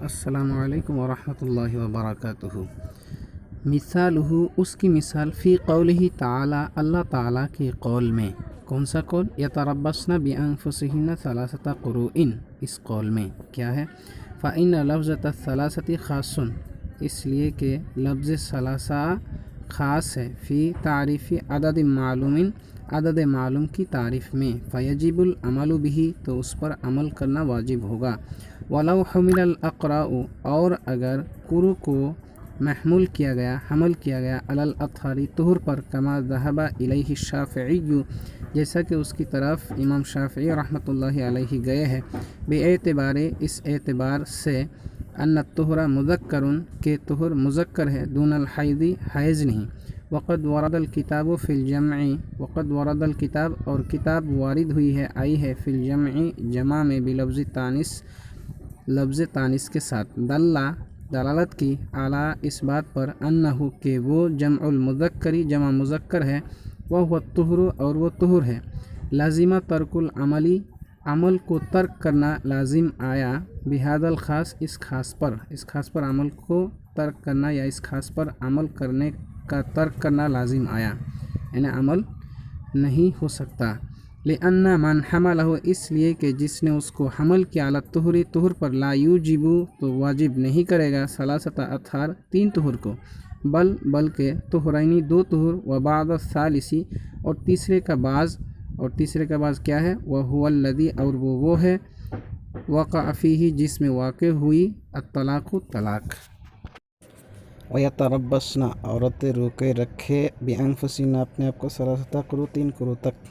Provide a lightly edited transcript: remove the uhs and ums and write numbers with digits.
السلام علیکم ورحمۃ اللہ وبرکاتہ۔ مثالہ، اس کی مثال فی قولہ تعالی، اللہ تعالیٰ کے قول میں۔ کون سا قول؟ یتربصن بانفسہن ثلاثۃ قروء، اس قول میں کیا ہے؟ فإن لفظۃ الثلاثۃ خاص، اس لیے کہ لفظ ثلاثہ خاص ہے، فی تعریف عدد معلوم، عدد معلوم کی تعریف میں، فیجب العمل بہ، تو اس پر عمل کرنا واجب ہوگا۔ ولو حمل الاقراء، اور اگر قروء کو محمول کیا گیا، حمل کیا گیا، علی الاطہار، طہر پر، کما ذہب الیہ الشافعی، جیسا کہ اس کی طرف امام شافعی رحمۃ اللہ علیہ گئے ہیں، باعتبار، اس اعتبار سے، ان الطہر مذکر، کہ طہر مذکر ہے، دون الحیض، حیض نہیں۔ وقد ورد الکتاب فی الجمع، وقد ورد الکتاب، اور کتاب وارد ہوئی ہے، آئی ہے، فی الجمع، جمع میں، بلفظ تانس، لفظ تانس کے ساتھ، دلالت کی، اعلیٰ، اس بات پر، انہو، کہ وہ جمع المذکری، جمع مذکر ہے، وہ الطہر، اور وہ طہر ہے، لازمہ ترک العملی، عمل کو ترک کرنا لازم آیا، بہذا الخاص، اس خاص پر، اس خاص پر عمل کو ترک کرنا، یا اس خاص پر عمل کرنے کا ترک کرنا لازم آیا، یعنی عمل نہیں ہو سکتا۔ لأن من حملہ، اس لیے کہ جس نے اس کو حمل کیا، علی الطہر، طہر پر، لا یوجب، تو واجب نہیں کرے گا، ثلاثۃ اطہار، تین طہر کو، بلکہ طہرین، دو طہر، وبعض الثالث، اور تیسرے کا بعض، اور تیسرے کا بعض کیا ہے؟ وہو الذی، اور وہ ہے، وقع فیہ، جس میں واقع ہوئی، الطلاق، طلاق۔ وَيَتَرَبَّصْنَ، عورتیں روکے رکھے، بِأَنفُسِهِنَّ، اپنے آپ کو، ثلاثۃ قروء، تین قروء تک،